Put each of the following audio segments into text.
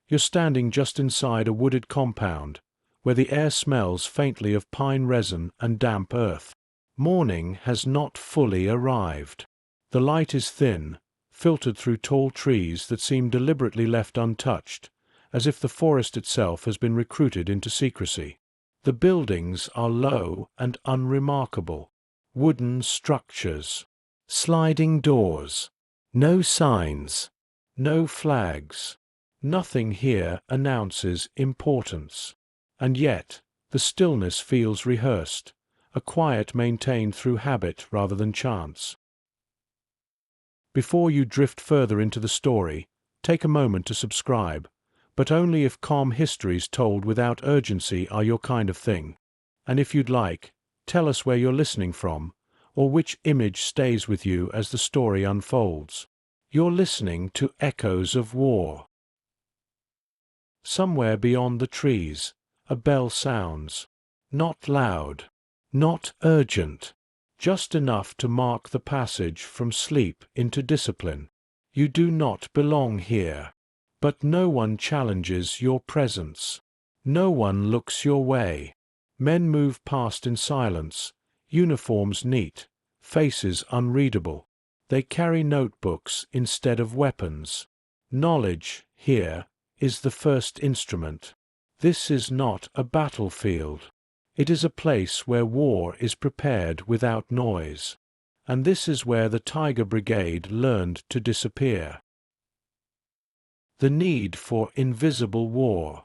You're standing just inside a wooded compound, where the air smells faintly of pine resin and damp earth. Morning has not fully arrived. The light is thin, filtered through tall trees that seem deliberately left untouched, as if the forest itself has been recruited into secrecy. The buildings are low and unremarkable. Wooden structures. Sliding doors. No signs. No flags. Nothing here announces importance. And yet, the stillness feels rehearsed, a quiet maintained through habit rather than chance. Before you drift further into the story, take a moment to subscribe, but only if calm histories told without urgency are your kind of thing. And if you'd like, tell us where you're listening from, or which image stays with you as the story unfolds. You're listening to Echoes of War. Somewhere beyond the trees, a bell sounds. Not loud, not urgent, just enough to mark the passage from sleep into discipline. You do not belong here. But no one challenges your presence. No one looks your way. Men move past in silence, uniforms neat, faces unreadable. They carry notebooks instead of weapons. Knowledge, here, is the first instrument. This is not a battlefield. It is a place where war is prepared without noise. And this is where the Tiger Brigade learned to disappear. The need for invisible war.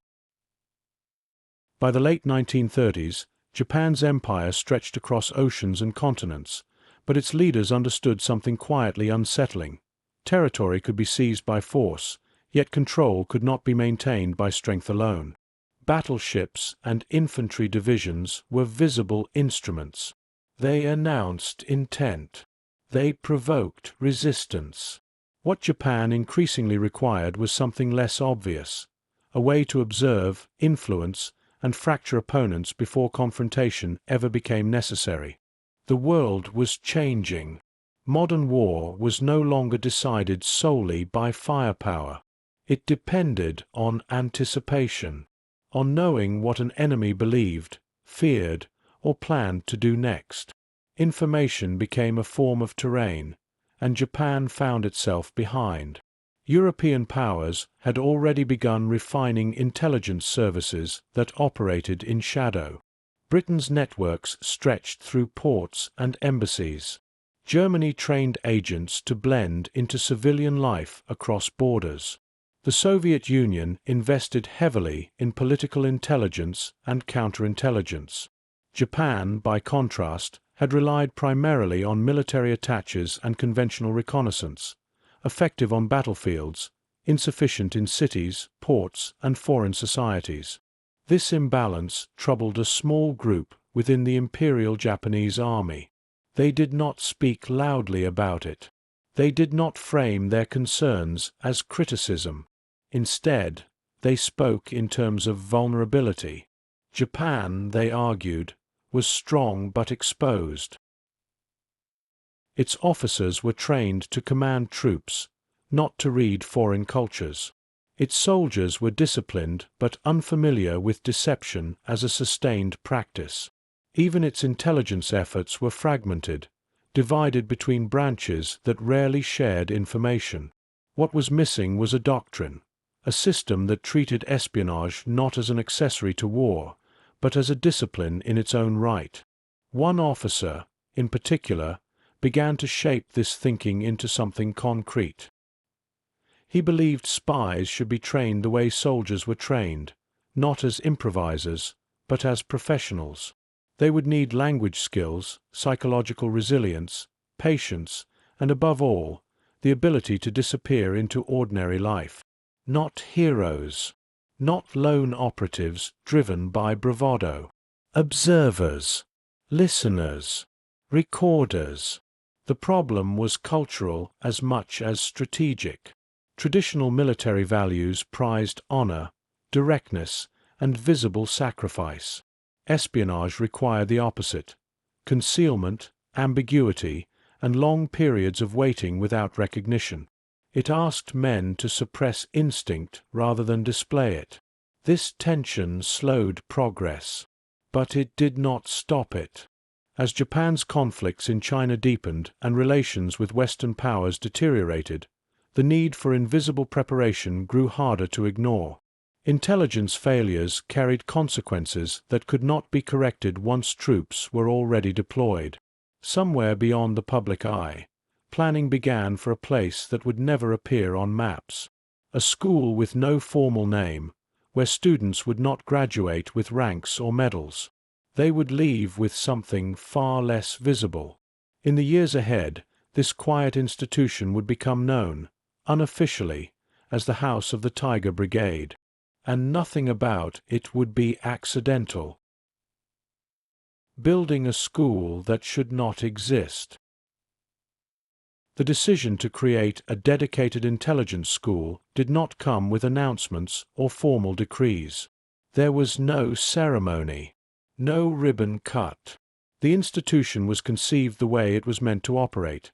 By the late 1930s, Japan's empire stretched across oceans and continents, but its leaders understood something quietly unsettling. Territory could be seized by force, yet control could not be maintained by strength alone. Battleships and infantry divisions were visible instruments. They announced intent. They provoked resistance. What Japan increasingly required was something less obvious, a way to observe, influence, and fracture opponents before confrontation ever became necessary. The world was changing. Modern war was no longer decided solely by firepower. It depended on anticipation, on knowing what an enemy believed, feared, or planned to do next. Information became a form of terrain, and Japan found itself behind. European powers had already begun refining intelligence services that operated in shadow. Britain's networks stretched through ports and embassies. Germany trained agents to blend into civilian life across borders. The Soviet Union invested heavily in political intelligence and counterintelligence. Japan, by contrast, had relied primarily on military attaches and conventional reconnaissance, effective on battlefields, insufficient in cities, ports, and foreign societies. This imbalance troubled a small group within the Imperial Japanese Army. They did not speak loudly about it. They did not frame their concerns as criticism. Instead, they spoke in terms of vulnerability. Japan, they argued, was strong but exposed. Its officers were trained to command troops, not to read foreign cultures. Its soldiers were disciplined but unfamiliar with deception as a sustained practice. Even its intelligence efforts were fragmented, divided between branches that rarely shared information. What was missing was a doctrine, a system that treated espionage not as an accessory to war, but as a discipline in its own right. One officer, in particular, began to shape this thinking into something concrete. He believed spies should be trained the way soldiers were trained, not as improvisers, but as professionals. They would need language skills, psychological resilience, patience, and above all, the ability to disappear into ordinary life. Not heroes. Not lone operatives driven by bravado. Observers, listeners, recorders. The problem was cultural as much as strategic. Traditional military values prized honor, directness, and visible sacrifice. Espionage required the opposite: concealment, ambiguity, and long periods of waiting without recognition. It asked men to suppress instinct rather than display it. This tension slowed progress. But it did not stop it. As Japan's conflicts in China deepened and relations with Western powers deteriorated, the need for invisible preparation grew harder to ignore. Intelligence failures carried consequences that could not be corrected once troops were already deployed. Somewhere beyond the public eye, planning began for a place that would never appear on maps. A school with no formal name, where students would not graduate with ranks or medals. They would leave with something far less visible. In the years ahead, this quiet institution would become known, unofficially, as the House of the Tiger Brigade. And nothing about it would be accidental. Building a school that should not exist. The decision to create a dedicated intelligence school did not come with announcements or formal decrees. There was no ceremony, no ribbon cut. The institution was conceived the way it was meant to operate,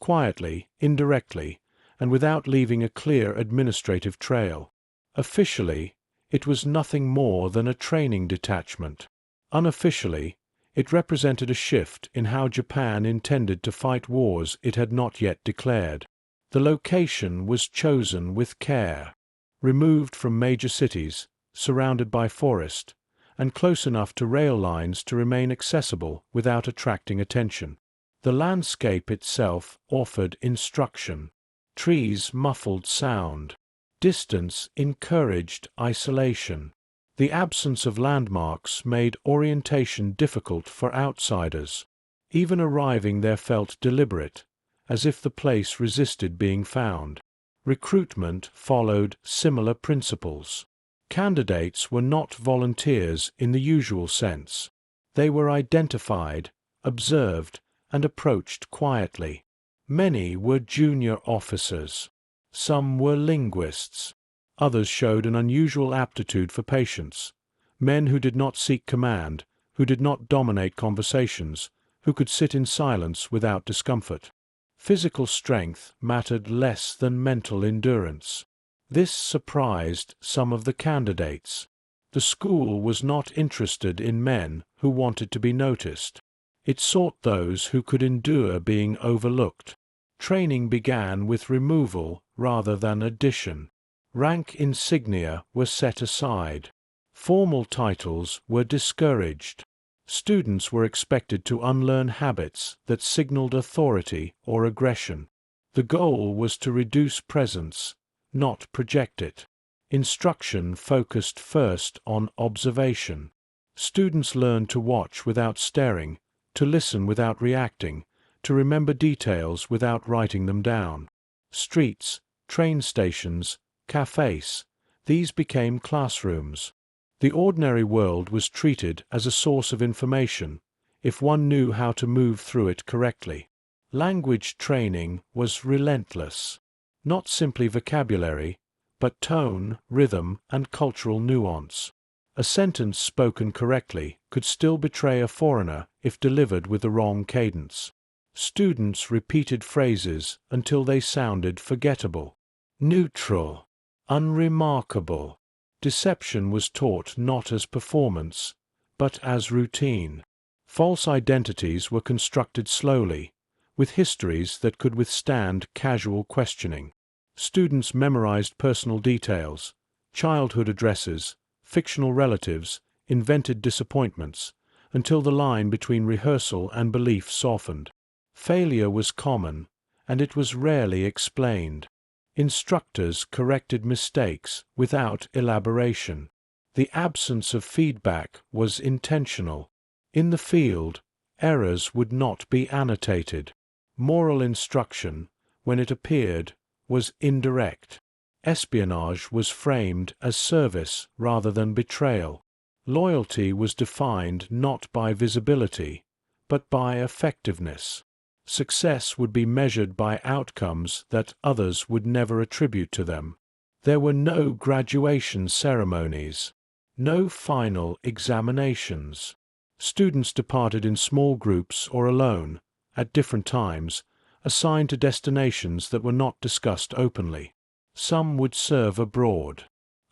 quietly, indirectly, and without leaving a clear administrative trail. Officially, it was nothing more than a training detachment. Unofficially, it represented a shift in how Japan intended to fight wars it had not yet declared. The location was chosen with care. Removed from major cities, surrounded by forest, and close enough to rail lines to remain accessible without attracting attention. The landscape itself offered instruction. Trees muffled sound. Distance encouraged isolation. The absence of landmarks made orientation difficult for outsiders. Even arriving there felt deliberate, as if the place resisted being found. Recruitment followed similar principles. Candidates were not volunteers in the usual sense. They were identified, observed, and approached quietly. Many were junior officers. Some were linguists. Others showed an unusual aptitude for patience. Men who did not seek command, who did not dominate conversations, who could sit in silence without discomfort. Physical strength mattered less than mental endurance. This surprised some of the candidates. The school was not interested in men who wanted to be noticed. It sought those who could endure being overlooked. Training began with removal rather than addition. Rank insignia were set aside. Formal titles were discouraged. Students were expected to unlearn habits that signaled authority or aggression. The goal was to reduce presence, not project it. Instruction focused first on observation. Students learned to watch without staring, to listen without reacting, to remember details without writing them down. Streets, train stations, cafes, these became classrooms. The ordinary world was treated as a source of information, if one knew how to move through it correctly. Language training was relentless. Not simply vocabulary, but tone, rhythm, and cultural nuance. A sentence spoken correctly could still betray a foreigner if delivered with the wrong cadence. Students repeated phrases until they sounded forgettable. Neutral. Unremarkable. Deception was taught not as performance, but as routine. False identities were constructed slowly, with histories that could withstand casual questioning. Students memorized personal details, childhood addresses, fictional relatives, invented disappointments, until the line between rehearsal and belief softened. Failure was common, and it was rarely explained. Instructors corrected mistakes without elaboration. The absence of feedback was intentional. In the field, errors would not be annotated. Moral instruction, when it appeared, was indirect. Espionage was framed as service rather than betrayal. Loyalty was defined not by visibility, but by effectiveness. Success would be measured by outcomes that others would never attribute to them. There were no graduation ceremonies, no final examinations. Students departed in small groups or alone, at different times, assigned to destinations that were not discussed openly. Some would serve abroad.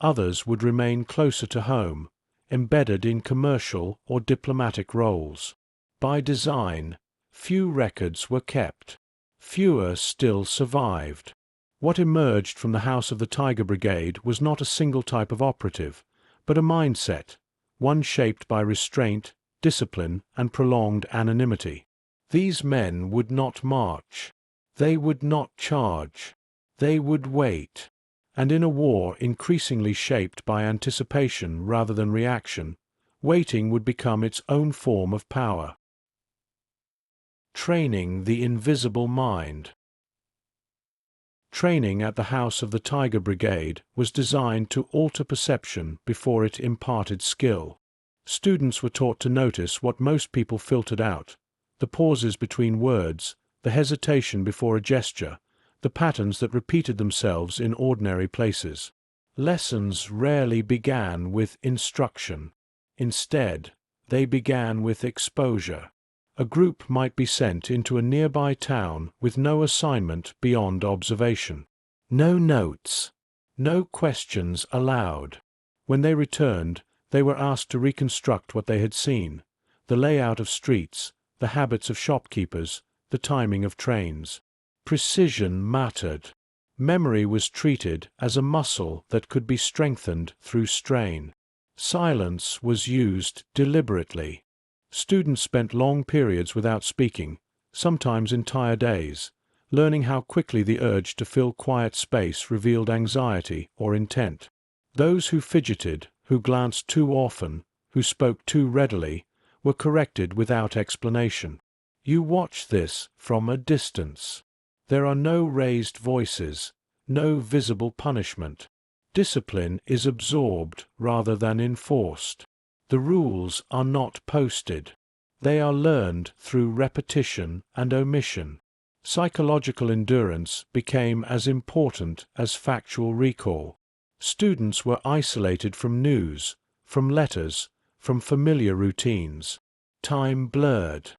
Others would remain closer to home, embedded in commercial or diplomatic roles. By design, few records were kept. Fewer still survived. What emerged from the House of the Tiger Brigade was not a single type of operative, but a mindset, one shaped by restraint, discipline, and prolonged anonymity. These men would not march. They would not charge. They would wait. And in a war increasingly shaped by anticipation rather than reaction, waiting would become its own form of power. Training the invisible mind. Training at the House of the Tiger Brigade was designed to alter perception before it imparted skill. Students were taught to notice what most people filtered out: the pauses between words, the hesitation before a gesture, the patterns that repeated themselves in ordinary places. Lessons rarely began with instruction. Instead, they began with exposure. A group might be sent into a nearby town with no assignment beyond observation. No notes. No questions allowed. When they returned, they were asked to reconstruct what they had seen: the layout of streets, the habits of shopkeepers, the timing of trains. Precision mattered. Memory was treated as a muscle that could be strengthened through strain. Silence was used deliberately. Students spent long periods without speaking, sometimes entire days, learning how quickly the urge to fill quiet space revealed anxiety or intent. Those who fidgeted, who glanced too often, who spoke too readily, were corrected without explanation. You watch this from a distance. There are no raised voices, no visible punishment. Discipline is absorbed rather than enforced. The rules are not posted. They are learned through repetition and omission. Psychological endurance became as important as factual recall. Students were isolated from news, from letters, from familiar routines. Time blurred.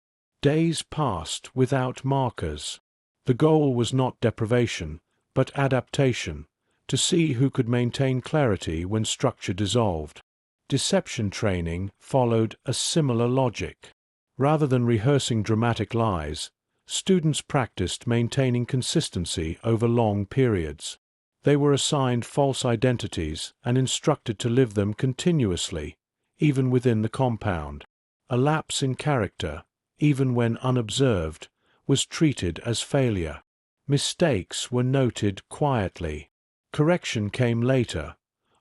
Days passed without markers. The goal was not deprivation, but adaptation, to see who could maintain clarity when structure dissolved. Deception training followed a similar logic. Rather than rehearsing dramatic lies, students practiced maintaining consistency over long periods. They were assigned false identities and instructed to live them continuously, even within the compound. A lapse in character, even when unobserved, was treated as failure. Mistakes were noted quietly. Correction came later,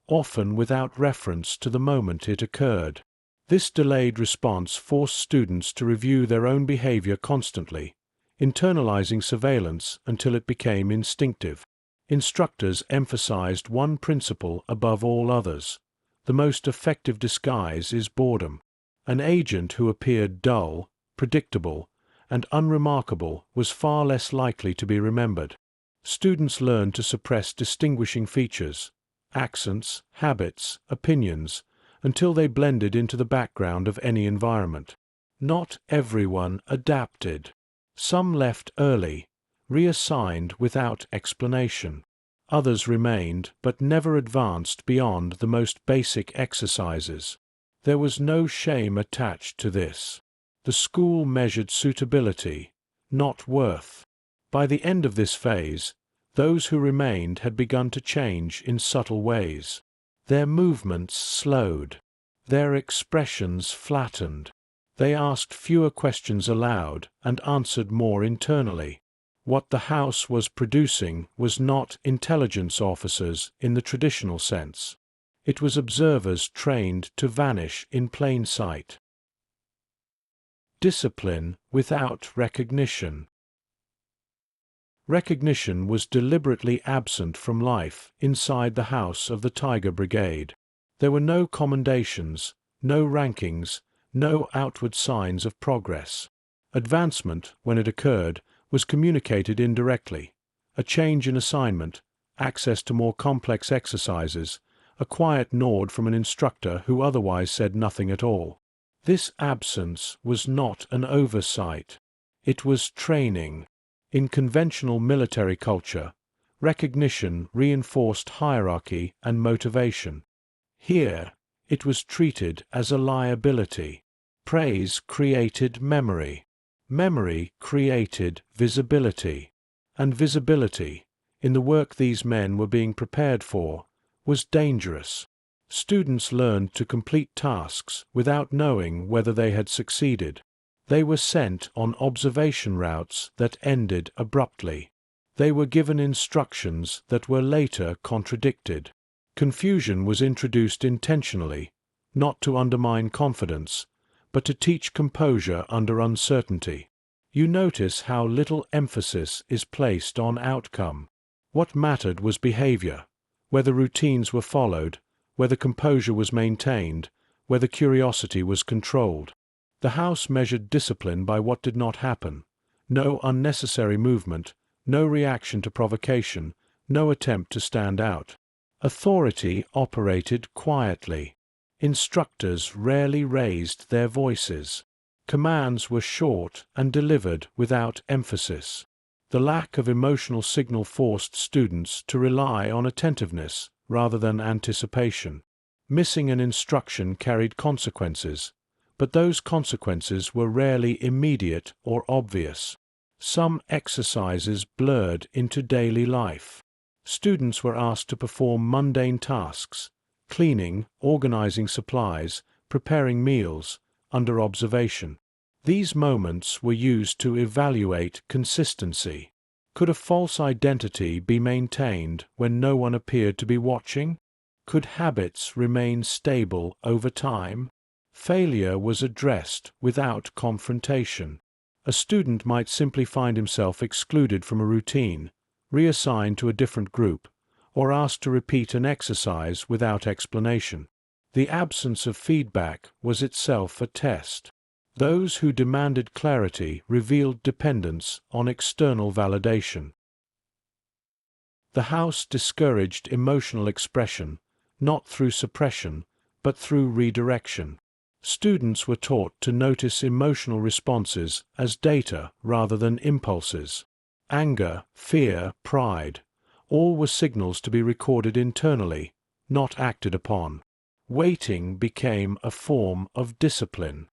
often without reference to the moment it occurred. This delayed response forced students to review their own behavior constantly, internalizing surveillance until it became instinctive. Instructors emphasized one principle above all others: the most effective disguise is boredom. An agent who appeared dull, predictable, and unremarkable was far less likely to be remembered. Students learned to suppress distinguishing features, accents, habits, opinions, until they blended into the background of any environment. Not everyone adapted. Some left early, reassigned without explanation. Others remained but never advanced beyond the most basic exercises. There was no shame attached to this. The school measured suitability, not worth. By the end of this phase, those who remained had begun to change in subtle ways. Their movements slowed. Their expressions flattened. They asked fewer questions aloud and answered more internally. What the House was producing was not intelligence officers in the traditional sense. It was observers trained to vanish in plain sight. Discipline without recognition. Recognition was deliberately absent from life inside the House of the Tiger Brigade. There were no commendations, no rankings, no outward signs of progress. Advancement, when it occurred, was communicated indirectly. A change in assignment, access to more complex exercises, a quiet nod from an instructor who otherwise said nothing at all. This absence was not an oversight. It was training. In conventional military culture, recognition reinforced hierarchy and motivation. Here, it was treated as a liability. Praise created memory. Memory created visibility. And visibility, in the work these men were being prepared for, was dangerous. Students learned to complete tasks without knowing whether they had succeeded. They were sent on observation routes that ended abruptly. They were given instructions that were later contradicted. Confusion was introduced intentionally, not to undermine confidence, but to teach composure under uncertainty. You notice how little emphasis is placed on outcome. What mattered was behavior, whether routines were followed, whether composure was maintained, whether curiosity was controlled. The house measured discipline by what did not happen: no unnecessary movement, no reaction to provocation, no attempt to stand out. Authority operated quietly. Instructors rarely raised their voices. Commands were short and delivered without emphasis. The lack of emotional signal forced students to rely on attentiveness rather than anticipation. Missing an instruction carried consequences, but those consequences were rarely immediate or obvious. Some exercises blurred into daily life. Students were asked to perform mundane tasks: cleaning, organizing supplies, preparing meals, under observation. These moments were used to evaluate consistency. Could a false identity be maintained when no one appeared to be watching? Could habits remain stable over time? Failure was addressed without confrontation. A student might simply find himself excluded from a routine, reassigned to a different group, or asked to repeat an exercise without explanation. The absence of feedback was itself a test. Those who demanded clarity revealed dependence on external validation. The house discouraged emotional expression, not through suppression, but through redirection. Students were taught to notice emotional responses as data rather than impulses. Anger, fear, pride, all were signals to be recorded internally, not acted upon. Waiting became a form of discipline.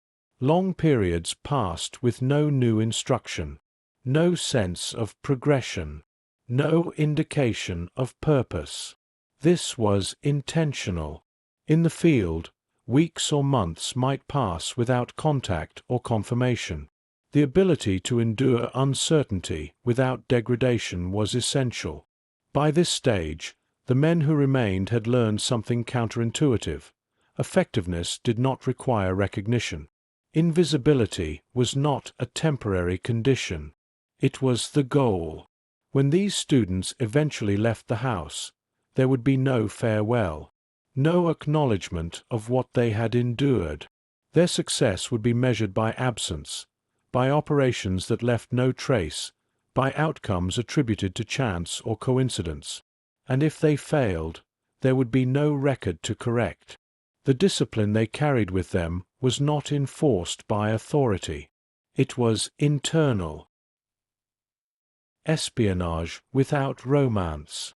Long periods passed with no new instruction, no sense of progression, no indication of purpose. This was intentional. In the field, weeks or months might pass without contact or confirmation. The ability to endure uncertainty without degradation was essential. By this stage, the men who remained had learned something counterintuitive. Effectiveness did not require recognition. Invisibility was not a temporary condition. It was the goal. When these students eventually left the house, there would be no farewell, no acknowledgement of what they had endured. Their success would be measured by absence, by operations that left no trace, by outcomes attributed to chance or coincidence. And if they failed, there would be no record to correct. The discipline they carried with them was not enforced by authority. It was internal. Espionage without romance.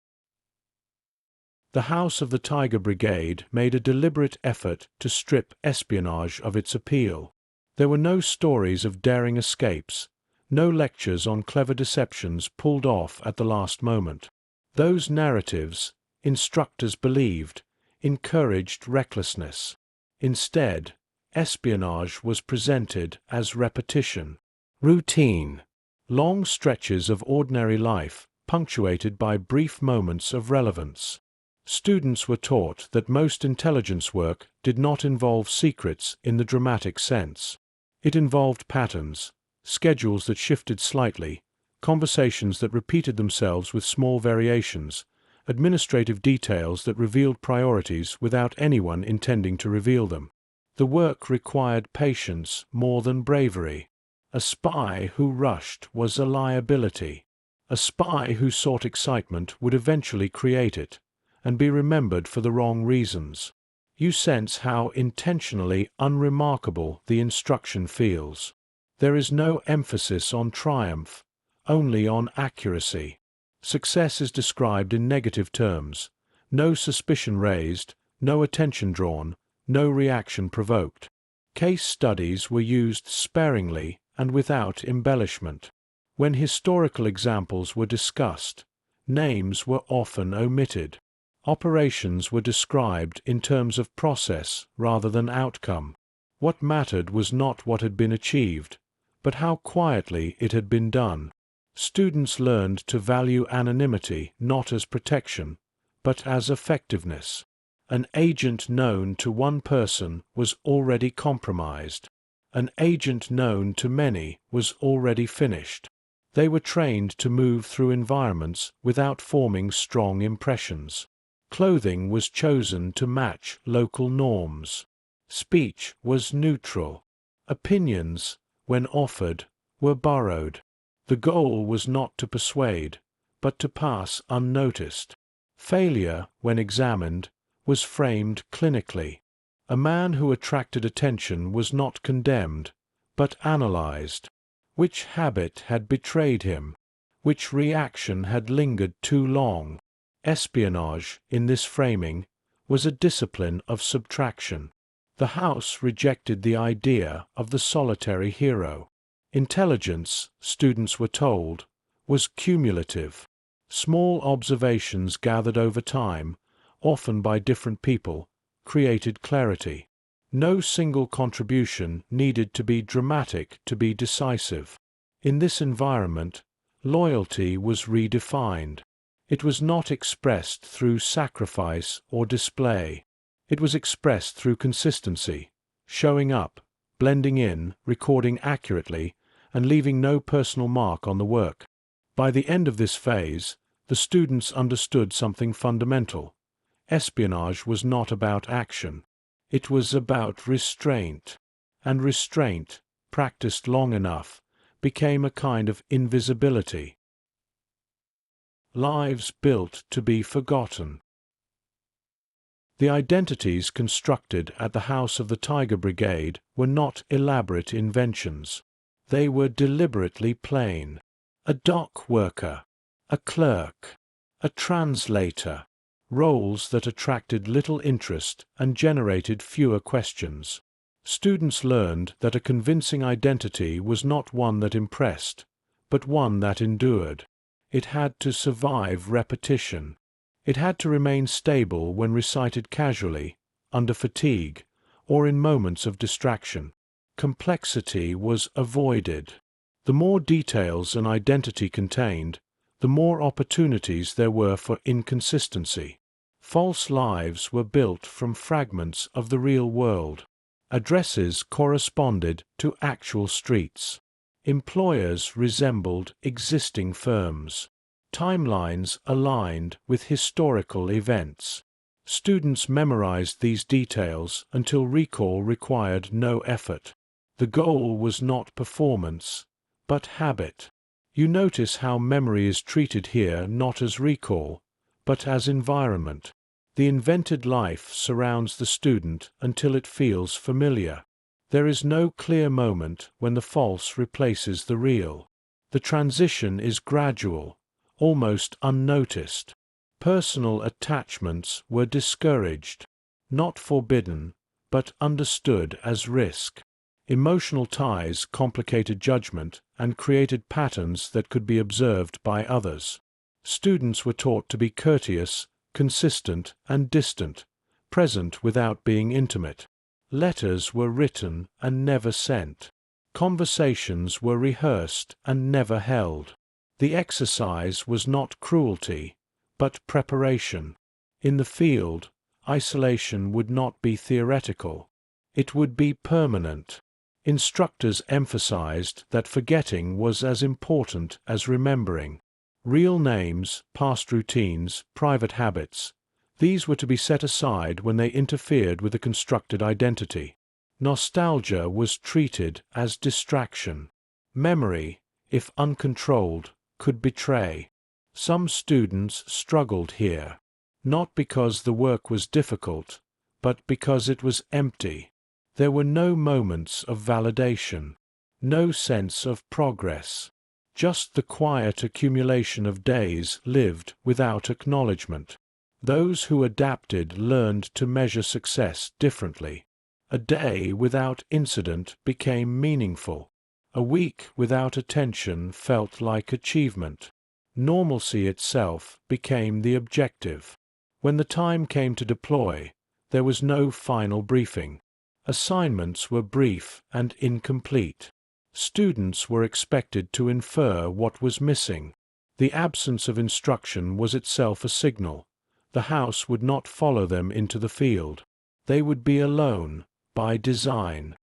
The House of the Tiger Brigade made a deliberate effort to strip espionage of its appeal. There were no stories of daring escapes, no lectures on clever deceptions pulled off at the last moment. Those narratives, instructors believed, encouraged recklessness. Instead, espionage was presented as repetition, routine, long stretches of ordinary life punctuated by brief moments of relevance. Students were taught that most intelligence work did not involve secrets in the dramatic sense. It involved patterns, schedules that shifted slightly, conversations that repeated themselves with small variations, administrative details that revealed priorities without anyone intending to reveal them. The work required patience more than bravery. A spy who rushed was a liability. A spy who sought excitement would eventually create it, and be remembered for the wrong reasons. You sense how intentionally unremarkable the instruction feels. There is no emphasis on triumph, only on accuracy. Success is described in negative terms: no suspicion raised, no attention drawn, no reaction provoked. Case studies were used sparingly and without embellishment. When historical examples were discussed, names were often omitted. Operations were described in terms of process rather than outcome. What mattered was not what had been achieved, but how quietly it had been done. Students learned to value anonymity not as protection, but as effectiveness. An agent known to one person was already compromised. An agent known to many was already finished. They were trained to move through environments without forming strong impressions. Clothing was chosen to match local norms. Speech was neutral. Opinions, when offered, were borrowed. The goal was not to persuade, but to pass unnoticed. Failure, when examined, was framed clinically. A man who attracted attention was not condemned, but analyzed. Which habit had betrayed him? Which reaction had lingered too long? Espionage, in this framing, was a discipline of subtraction. The house rejected the idea of the solitary hero. Intelligence, students were told, was cumulative. Small observations gathered over time, often by different people, created clarity. No single contribution needed to be dramatic to be decisive. In this environment, loyalty was redefined. It was not expressed through sacrifice or display. It was expressed through consistency, showing up, blending in, recording accurately, and leaving no personal mark on the work. By the end of this phase, the students understood something fundamental. Espionage was not about action. It was about restraint. And restraint, practiced long enough, became a kind of invisibility. Lives built to be forgotten. The identities constructed at the House of the Tiger Brigade were not elaborate inventions. They were deliberately plain. A dock worker, a clerk, a translator, roles that attracted little interest and generated fewer questions. Students learned that a convincing identity was not one that impressed, but one that endured. It had to survive repetition. It had to remain stable when recited casually, under fatigue, or in moments of distraction. Complexity was avoided. The more details an identity contained, the more opportunities there were for inconsistency. False lives were built from fragments of the real world. Addresses corresponded to actual streets. Employers resembled existing firms. Timelines aligned with historical events. Students memorized these details until recall required no effort. The goal was not performance, but habit. You notice how memory is treated here not as recall, but as environment. The invented life surrounds the student until it feels familiar. There is no clear moment when the false replaces the real. The transition is gradual, almost unnoticed. Personal attachments were discouraged, not forbidden, but understood as risk. Emotional ties complicated judgment and created patterns that could be observed by others. Students were taught to be courteous, consistent, and distant, present without being intimate. Letters were written and never sent. Conversations were rehearsed and never held. The exercise was not cruelty, but preparation. In the field, isolation would not be theoretical. It would be permanent. Instructors emphasized that forgetting was as important as remembering. Real names, past routines, private habits, these were to be set aside when they interfered with a constructed identity. Nostalgia was treated as distraction. Memory, if uncontrolled, could betray. Some students struggled here, not because the work was difficult, but because it was empty. There were no moments of validation, no sense of progress. just the quiet accumulation of days lived without acknowledgement. Those who adapted learned to measure success differently. A day without incident became meaningful. A week without attention felt like achievement. Normalcy itself became the objective. When the time came to deploy, there was no final briefing. Assignments were brief and incomplete. Students were expected to infer what was missing. The absence of instruction was itself a signal. The house would not follow them into the field. They would be alone, by design.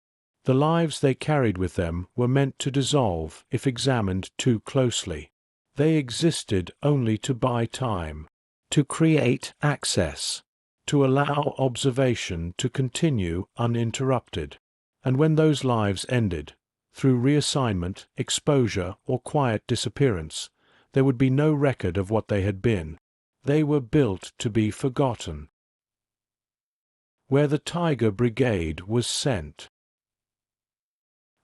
The lives they carried with them were meant to dissolve if examined too closely. They existed only to buy time, to create access, to allow observation to continue uninterrupted. And when those lives ended, through reassignment, exposure, or quiet disappearance, there would be no record of what they had been. They were built to be forgotten. Where the Tiger Brigade was sent.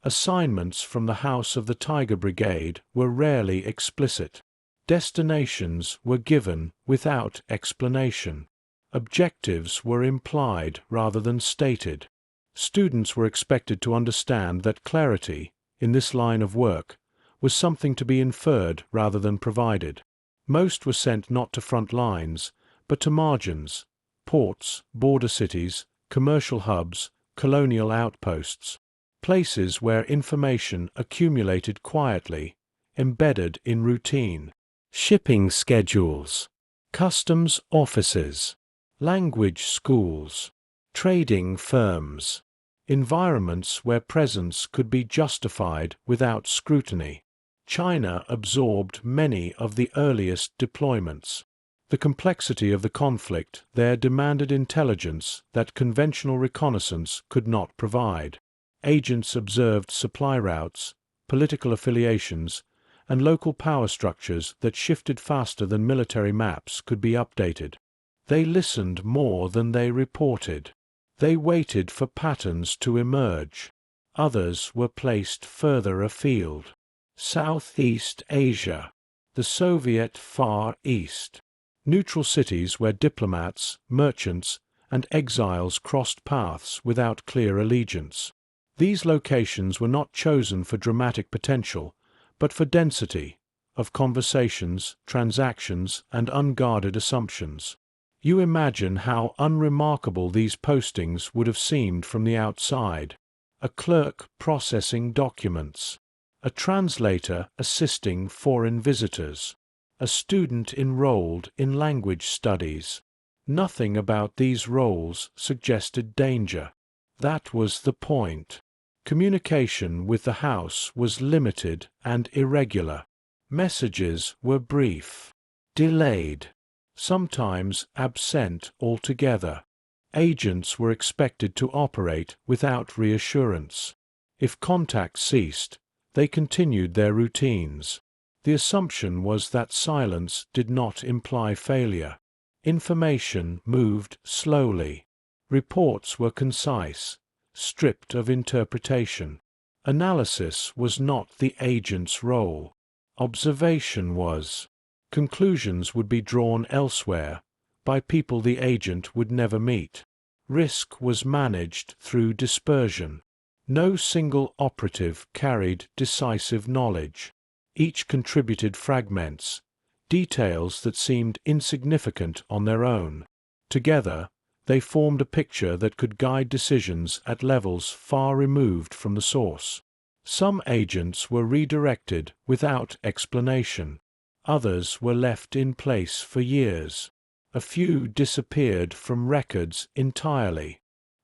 Assignments from the House of the Tiger Brigade were rarely explicit. Destinations were given without explanation. Objectives were implied rather than stated. Students were expected to understand that clarity, in this line of work, was something to be inferred rather than provided. Most were sent not to front lines, but to margins, ports, border cities, commercial hubs, colonial outposts, places where information accumulated quietly, embedded in routine. Shipping schedules, customs offices, language schools, trading firms, environments where presence could be justified without scrutiny. China absorbed many of the earliest deployments. The complexity of the conflict there demanded intelligence that conventional reconnaissance could not provide. Agents observed supply routes, political affiliations, and local power structures that shifted faster than military maps could be updated. They listened more than they reported. They waited for patterns to emerge. Others were placed further afield. Southeast Asia, the Soviet Far East. Neutral cities where diplomats, merchants, and exiles crossed paths without clear allegiance. These locations were not chosen for dramatic potential, but for density of conversations, transactions, and unguarded assumptions. You imagine how unremarkable these postings would have seemed from the outside. A clerk processing documents, a translator assisting foreign visitors, a student enrolled in language studies. Nothing about these roles suggested danger. That was the point. Communication with the house was limited and irregular. Messages were brief, delayed, sometimes absent altogether. Agents were expected to operate without reassurance. If contact ceased, they continued their routines. The assumption was that silence did not imply failure. Information moved slowly. Reports were concise, stripped of interpretation. Analysis was not the agent's role. Observation was. Conclusions would be drawn elsewhere, by people the agent would never meet. Risk was managed through dispersion. No single operative carried decisive knowledge. Each contributed fragments, details that seemed insignificant on their own. Together, they formed a picture that could guide decisions at levels far removed from the source. Some agents were redirected without explanation. Others were left in place for years. A few disappeared from records entirely.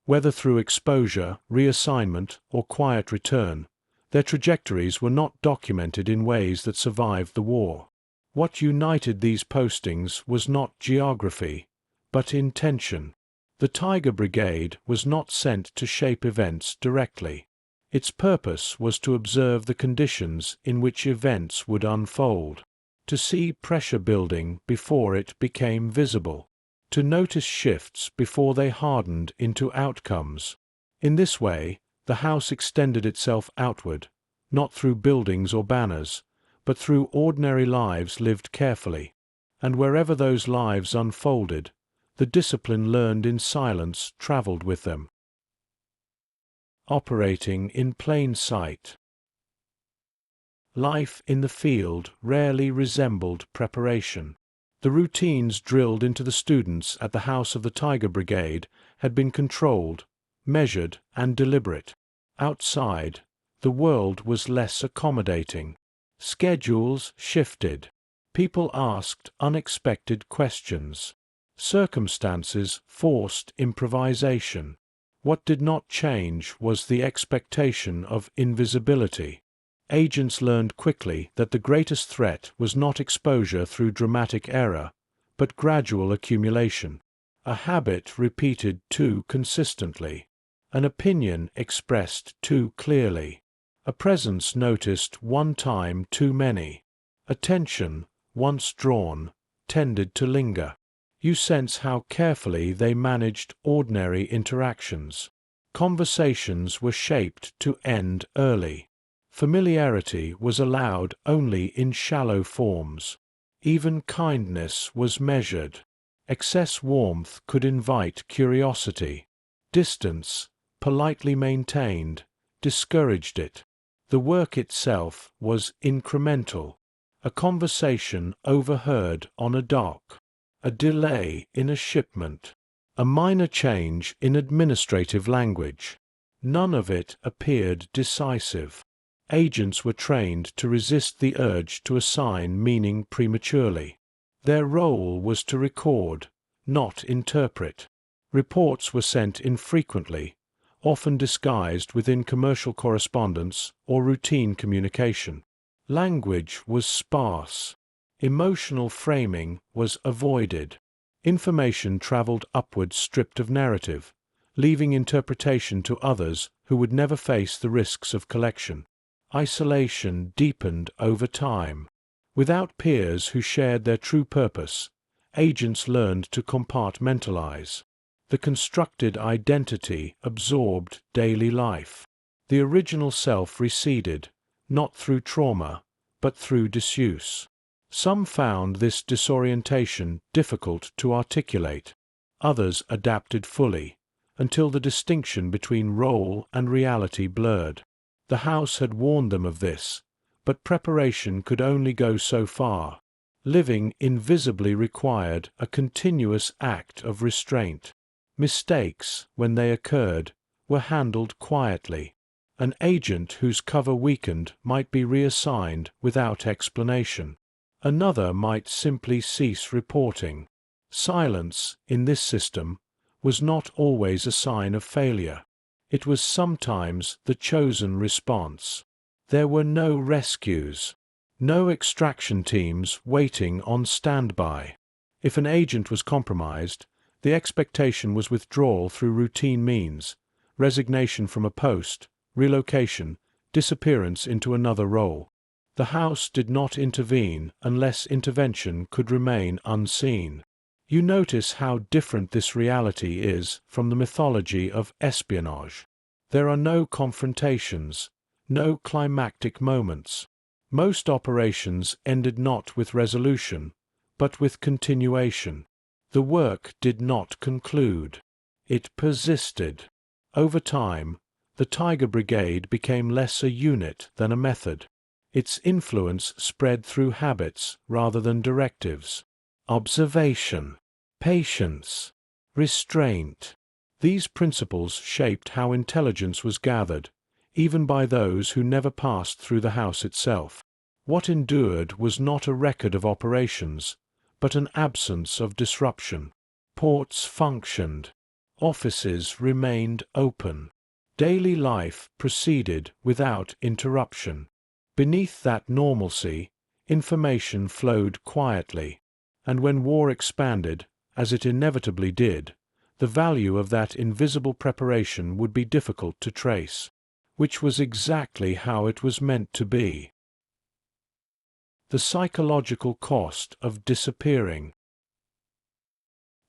Whether through exposure, reassignment, or quiet return, their trajectories were not documented in ways that survived the war. What united these postings was not geography, but intention. The Tiger Brigade was not sent to shape events directly. Its purpose was to observe the conditions in which events would unfold, to see pressure building before it became visible, to notice shifts before they hardened into outcomes. In this way, the house extended itself outward, not through buildings or banners, but through ordinary lives lived carefully. And wherever those lives unfolded, the discipline learned in silence traveled with them. Operating in plain sight. Life in the field rarely resembled preparation. The routines drilled into the students at the house of the Tiger Brigade had been controlled, measured, and deliberate. Outside, the world was less accommodating. Schedules shifted. People asked unexpected questions. Circumstances forced improvisation. What did not change was the expectation of invisibility. Agents learned quickly that the greatest threat was not exposure through dramatic error, but gradual accumulation. A habit repeated too consistently. An opinion expressed too clearly. A presence noticed one time too many. Attention, once drawn, tended to linger. You sense how carefully they managed ordinary interactions. Conversations were shaped to end early. Familiarity was allowed only in shallow forms. Even kindness was measured. Excess warmth could invite curiosity. Distance, politely maintained, discouraged it. The work itself was incremental. A conversation overheard on a dock. A delay in a shipment. A minor change in administrative language. None of it appeared decisive. Agents were trained to resist the urge to assign meaning prematurely. Their role was to record, not interpret. Reports were sent infrequently, often disguised within commercial correspondence or routine communication. Language was sparse. Emotional framing was avoided. Information traveled upward stripped of narrative, leaving interpretation to others who would never face the risks of collection. Isolation deepened over time. Without peers who shared their true purpose, agents learned to compartmentalize. The constructed identity absorbed daily life. The original self receded, not through trauma, but through disuse. Some found this disorientation difficult to articulate. Others adapted fully, until the distinction between role and reality blurred. The house had warned them of this, but preparation could only go so far. Living invisibly required a continuous act of restraint. Mistakes, when they occurred, were handled quietly. An agent whose cover weakened might be reassigned without explanation. Another might simply cease reporting. Silence, in this system, was not always a sign of failure. It was sometimes the chosen response. There were no rescues, no extraction teams waiting on standby. If an agent was compromised, the expectation was withdrawal through routine means, resignation from a post, relocation, disappearance into another role. The house did not intervene unless intervention could remain unseen. You notice how different this reality is from the mythology of espionage. There are no confrontations, no climactic moments. Most operations ended not with resolution, but with continuation. The work did not conclude. It persisted. Over time, the Tiger Brigade became less a unit than a method. Its influence spread through habits rather than directives. Observation, patience, restraint. These principles shaped how intelligence was gathered, even by those who never passed through the house itself. What endured was not a record of operations, but an absence of disruption. Ports functioned. Offices remained open. Daily life proceeded without interruption. Beneath that normalcy, information flowed quietly, and when war expanded, as it inevitably did, the value of that invisible preparation would be difficult to trace, which was exactly how it was meant to be. The psychological cost of disappearing.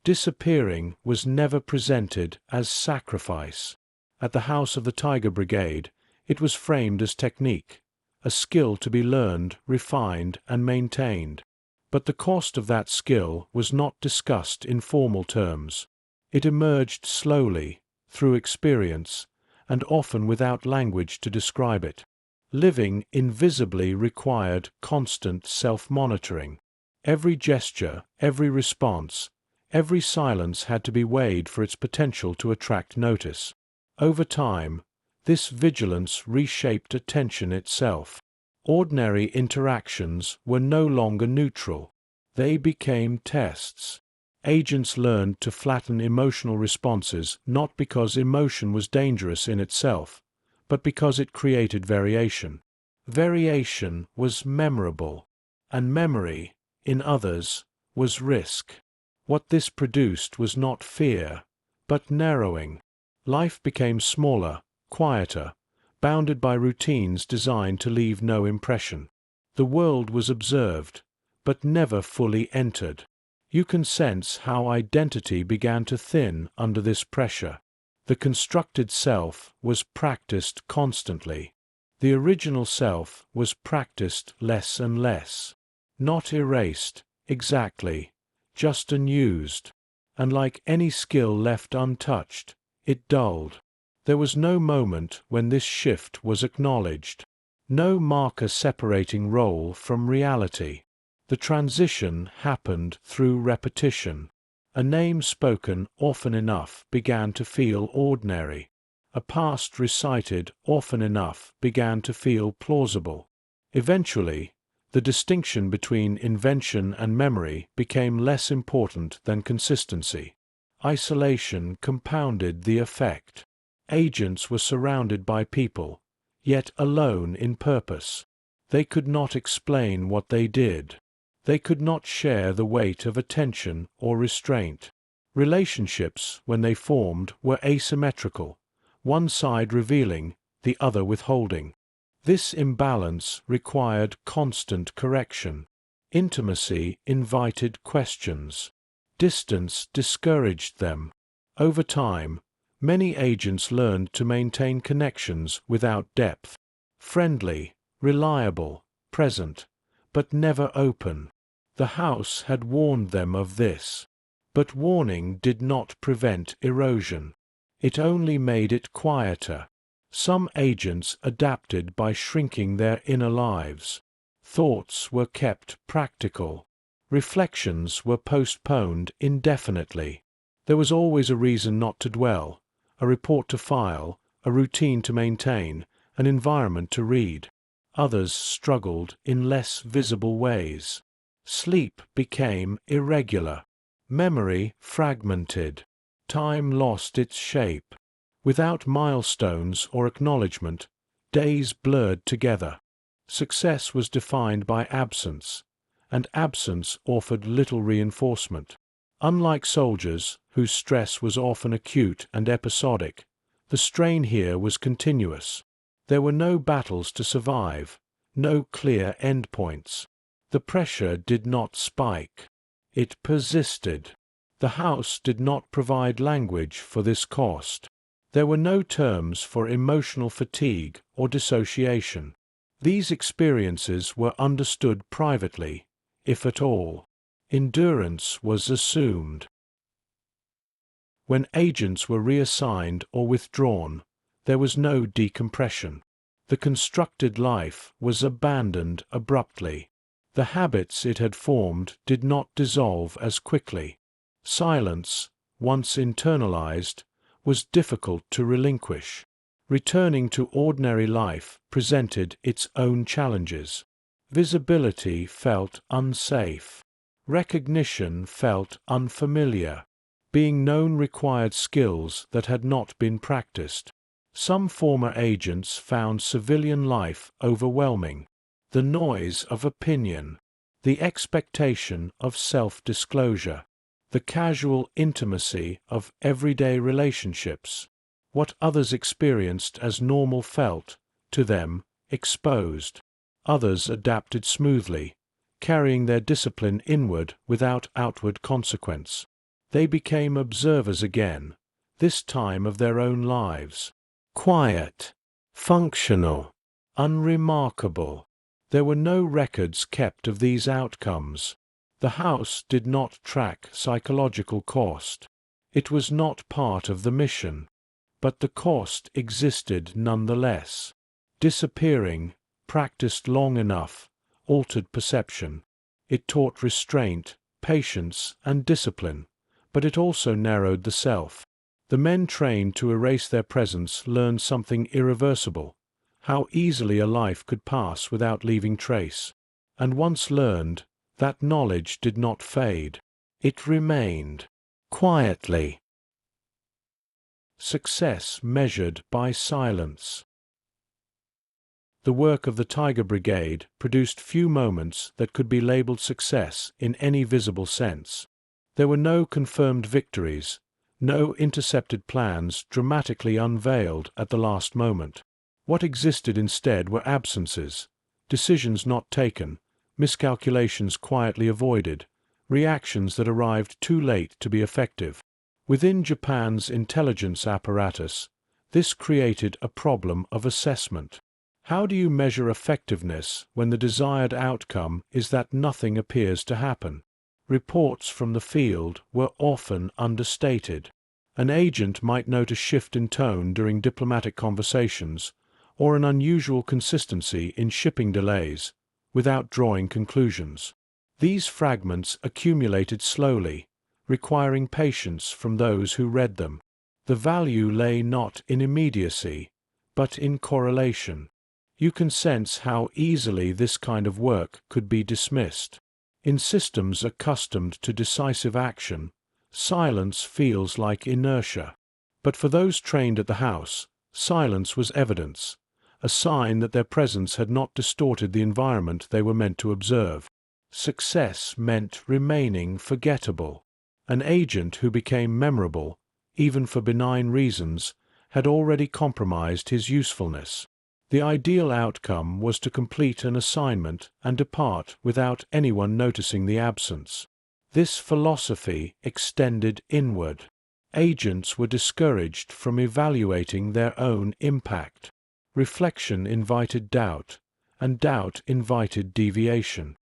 Disappearing was never presented as sacrifice. At the house of the Tiger Brigade, it was framed as technique, a skill to be learned, refined, and maintained. But the cost of that skill was not discussed in formal terms. It emerged slowly, through experience, and often without language to describe it. Living invisibly required constant self-monitoring. Every gesture, every response, every silence had to be weighed for its potential to attract notice. Over time, this vigilance reshaped attention itself. Ordinary interactions were no longer neutral. They became tests. Agents learned to flatten emotional responses not because emotion was dangerous in itself, but because it created variation. Variation was memorable, and memory, in others, was risk. What this produced was not fear, but narrowing. Life became smaller, quieter, bounded by routines designed to leave no impression. The world was observed, but never fully entered. You can sense how identity began to thin under this pressure. The constructed self was practiced constantly. The original self was practiced less and less. Not erased, exactly, just unused. And like any skill left untouched, it dulled. There was no moment when this shift was acknowledged. No marker separating role from reality. The transition happened through repetition. A name spoken often enough began to feel ordinary. A past recited often enough began to feel plausible. Eventually, the distinction between invention and memory became less important than consistency. Isolation compounded the effect. Agents were surrounded by people, yet alone in purpose. They could not explain what they did. They could not share the weight of attention or restraint. Relationships, when they formed, were asymmetrical, one side revealing, the other withholding. This imbalance required constant correction. Intimacy invited questions. Distance discouraged them. Over time, many agents learned to maintain connections without depth. Friendly, reliable, present, but never open. The house had warned them of this. But warning did not prevent erosion. It only made it quieter. Some agents adapted by shrinking their inner lives. Thoughts were kept practical. Reflections were postponed indefinitely. There was always a reason not to dwell, a report to file, a routine to maintain, an environment to read. Others struggled in less visible ways. Sleep became irregular. Memory fragmented. Time lost its shape. Without milestones or acknowledgement, days blurred together. Success was defined by absence, and absence offered little reinforcement. Unlike soldiers, whose stress was often acute and episodic, the strain here was continuous. There were no battles to survive, no clear endpoints. The pressure did not spike. It persisted. The house did not provide language for this cost. There were no terms for emotional fatigue or dissociation. These experiences were understood privately, if at all. Endurance was assumed. When agents were reassigned or withdrawn, there was no decompression. The constructed life was abandoned abruptly. The habits it had formed did not dissolve as quickly. Silence, once internalized, was difficult to relinquish. Returning to ordinary life presented its own challenges. Visibility felt unsafe. Recognition felt unfamiliar. Being known required skills that had not been practiced. Some former agents found civilian life overwhelming. The noise of opinion, the expectation of self-disclosure, the casual intimacy of everyday relationships. What others experienced as normal felt, to them, exposed. Others adapted smoothly, carrying their discipline inward without outward consequence. They became observers again, this time of their own lives. Quiet, functional, Unremarkable. There were no records kept of these outcomes. The house did not track psychological cost. It was not part of the mission. But the cost existed nonetheless. Disappearing, practiced long enough, altered perception. It taught restraint, patience, and discipline, but it also narrowed the self. The men trained to erase their presence learned something irreversible: how easily a life could pass without leaving trace. And once learned, that knowledge did not fade. It remained. Quietly. Success measured by silence. The work of the Tiger Brigade produced few moments that could be labeled success in any visible sense. There were no confirmed victories, no intercepted plans dramatically unveiled at the last moment. What existed instead were absences, decisions not taken, miscalculations quietly avoided, reactions that arrived too late to be effective. Within Japan's intelligence apparatus, this created a problem of assessment. How do you measure effectiveness when the desired outcome is that nothing appears to happen? Reports from the field were often understated. An agent might note a shift in tone during diplomatic conversations, or an unusual consistency in shipping delays, without drawing conclusions. These fragments accumulated slowly, requiring patience from those who read them. The value lay not in immediacy, but in correlation. You can sense how easily this kind of work could be dismissed. In systems accustomed to decisive action, silence feels like inertia. But for those trained at the house, silence was evidence, a sign that their presence had not distorted the environment they were meant to observe. Success meant remaining forgettable. An agent who became memorable, even for benign reasons, had already compromised his usefulness. The ideal outcome was to complete an assignment and depart without anyone noticing the absence. This philosophy extended inward. Agents were discouraged from evaluating their own impact. Reflection invited doubt, and doubt invited deviation.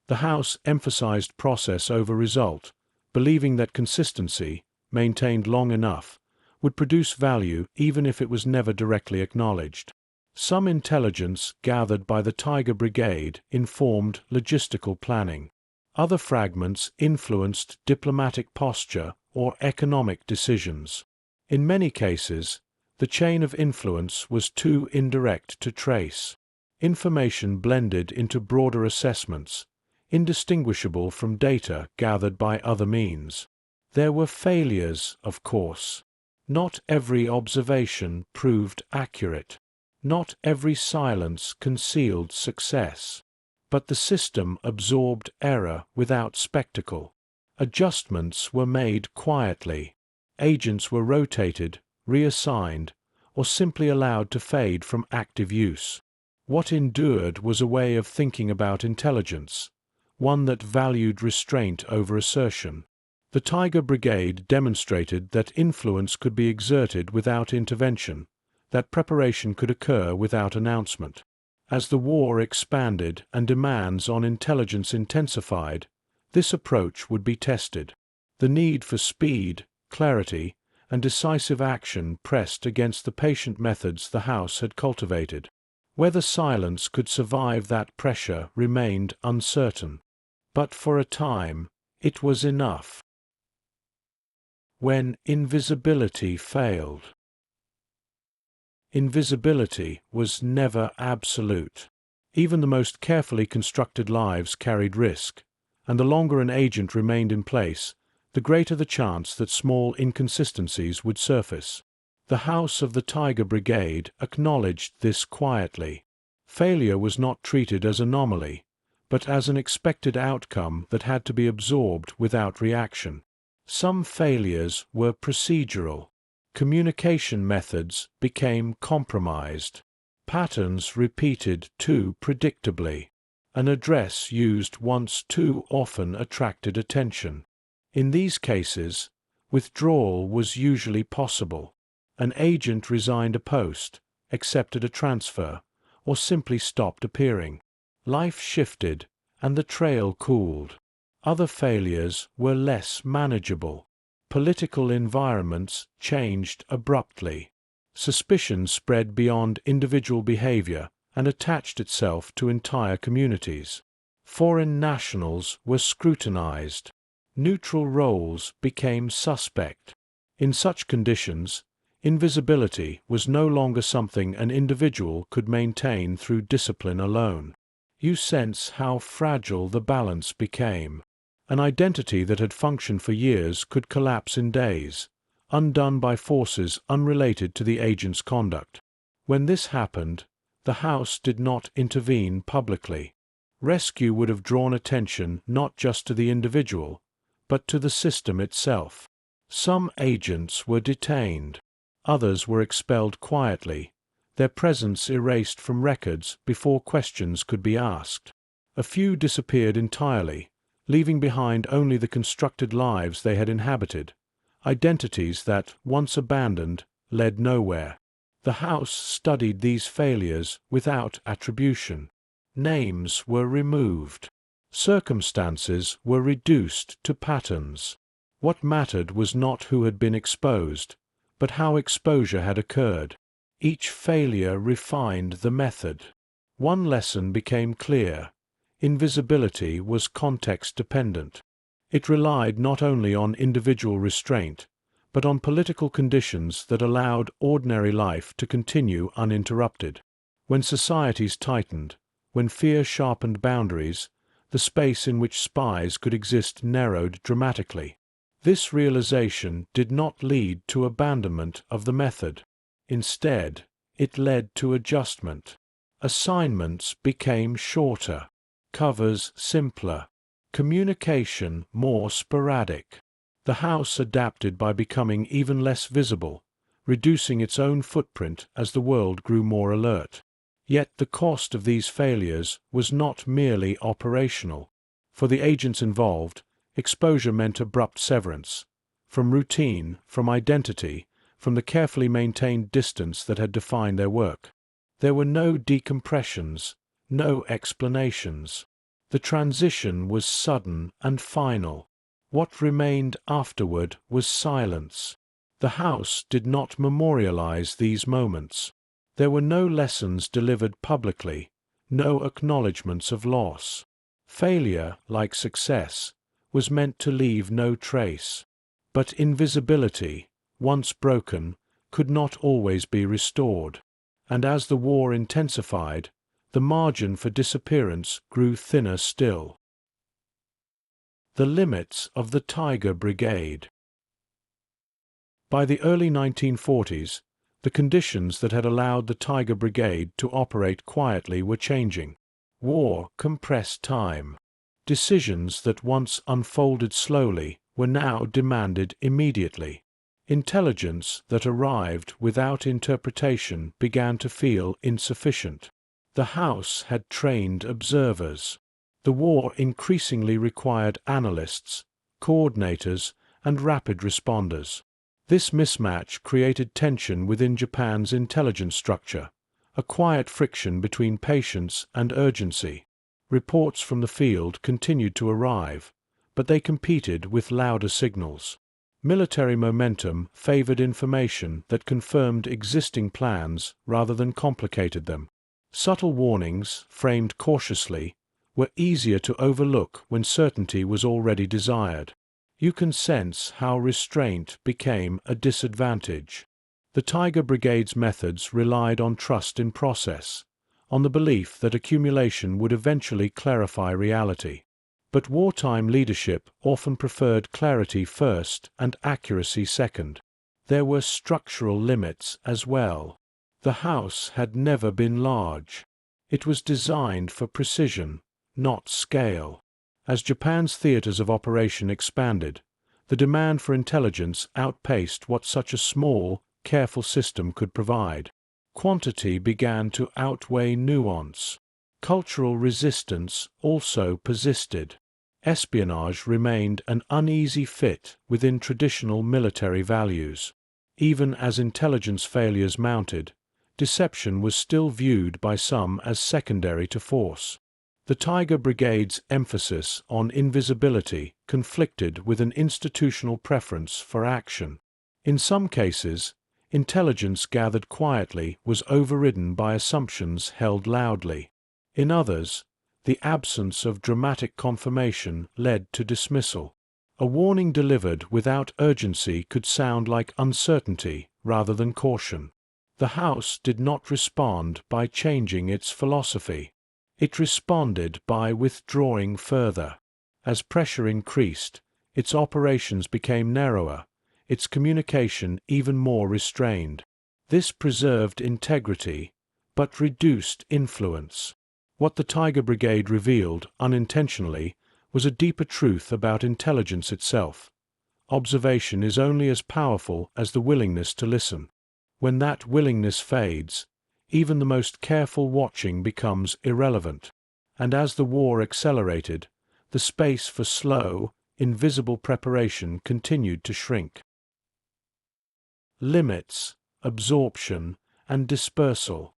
The house emphasized process over result, believing that consistency, maintained long enough, would produce value even if it was never directly acknowledged. Some intelligence gathered by the Tiger Brigade informed logistical planning. Other fragments influenced diplomatic posture or economic decisions. In many cases, the chain of influence was too indirect to trace. Information blended into broader assessments, indistinguishable from data gathered by other means. There were failures, of course. Not every observation proved accurate. Not every silence concealed success. But the system absorbed error without spectacle. Adjustments were made quietly. Agents were rotated, reassigned, or simply allowed to fade from active use. What endured was a way of thinking about intelligence, one that valued restraint over assertion. The Tiger Brigade demonstrated that influence could be exerted without intervention, that preparation could occur without announcement. As the war expanded and demands on intelligence intensified, this approach would be tested. The need for speed, clarity, and decisive action pressed against the patient methods the house had cultivated. Whether silence could survive that pressure remained uncertain. But for a time, it was enough. When invisibility failed. Invisibility was never absolute. Even the most carefully constructed lives carried risk, and the longer an agent remained in place, the greater the chance that small inconsistencies would surface. The House of the Tiger Brigade acknowledged this quietly. Failure was not treated as anomaly, but as an expected outcome that had to be absorbed without reaction. Some failures were procedural. Communication methods became compromised. Patterns repeated too predictably. An address used once too often attracted attention. In these cases, withdrawal was usually possible. An agent resigned a post, accepted a transfer, or simply stopped appearing. Life shifted, and the trail cooled. Other failures were less manageable. Political environments changed abruptly. Suspicion spread beyond individual behavior and attached itself to entire communities. Foreign nationals were scrutinized. Neutral roles became suspect. In such conditions, invisibility was no longer something an individual could maintain through discipline alone. You sense how fragile the balance became. An identity that had functioned for years could collapse in days, undone by forces unrelated to the agent's conduct. When this happened, the House did not intervene publicly. Rescue would have drawn attention not just to the individual, but to the system itself. Some agents were detained. Others were expelled quietly, their presence erased from records before questions could be asked. A few disappeared entirely, leaving behind only the constructed lives they had inhabited, identities that, once abandoned, led nowhere. The House studied these failures without attribution. Names were removed. Circumstances were reduced to patterns. What mattered was not who had been exposed, but how exposure had occurred. Each failure refined the method. One lesson became clear. Invisibility was context-dependent. It relied not only on individual restraint, but on political conditions that allowed ordinary life to continue uninterrupted. When societies tightened, when fear sharpened boundaries, the space in which spies could exist narrowed dramatically. This realization did not lead to abandonment of the method. Instead, it led to adjustment. Assignments became shorter, covers simpler, communication more sporadic. The House adapted by becoming even less visible, reducing its own footprint as the world grew more alert. Yet the cost of these failures was not merely operational. For the agents involved, exposure meant abrupt severance. From routine, from identity, from the carefully maintained distance that had defined their work. There were no decompressions, no explanations. The transition was sudden and final. What remained afterward was silence. The House did not memorialize these moments. There were no lessons delivered publicly, no acknowledgments of loss. Failure, like success, was meant to leave no trace. But invisibility, once broken, could not always be restored. And as the war intensified, the margin for disappearance grew thinner still. The limits of the Tiger Brigade. By the early 1940s, the conditions that had allowed the Tiger Brigade to operate quietly were changing. War compressed time. Decisions that once unfolded slowly were now demanded immediately. Intelligence that arrived without interpretation began to feel insufficient. The House had trained observers. The war increasingly required analysts, coordinators, and rapid responders. This mismatch created tension within Japan's intelligence structure, a quiet friction between patience and urgency. Reports from the field continued to arrive, but they competed with louder signals. Military momentum favored information that confirmed existing plans rather than complicated them. Subtle warnings, framed cautiously, were easier to overlook when certainty was already desired. You can sense how restraint became a disadvantage. The Tiger Brigade's methods relied on trust in process, on the belief that accumulation would eventually clarify reality. But wartime leadership often preferred clarity first and accuracy second. There were structural limits as well. The House had never been large. It was designed for precision, not scale. As Japan's theaters of operation expanded, the demand for intelligence outpaced what such a small, careful system could provide. Quantity began to outweigh nuance. Cultural resistance also persisted. Espionage remained an uneasy fit within traditional military values. Even as intelligence failures mounted, deception was still viewed by some as secondary to force. The Tiger Brigade's emphasis on invisibility conflicted with an institutional preference for action. In some cases, intelligence gathered quietly was overridden by assumptions held loudly. In others, the absence of dramatic confirmation led to dismissal. A warning delivered without urgency could sound like uncertainty rather than caution. The House did not respond by changing its philosophy. It responded by withdrawing further. As pressure increased, its operations became narrower, its communication even more restrained. This preserved integrity, but reduced influence. What the Tiger Brigade revealed, unintentionally, was a deeper truth about intelligence itself. Observation is only as powerful as the willingness to listen. When that willingness fades, even the most careful watching becomes irrelevant. And as the war accelerated, the space for slow, invisible preparation continued to shrink. Limits, absorption, and dispersal.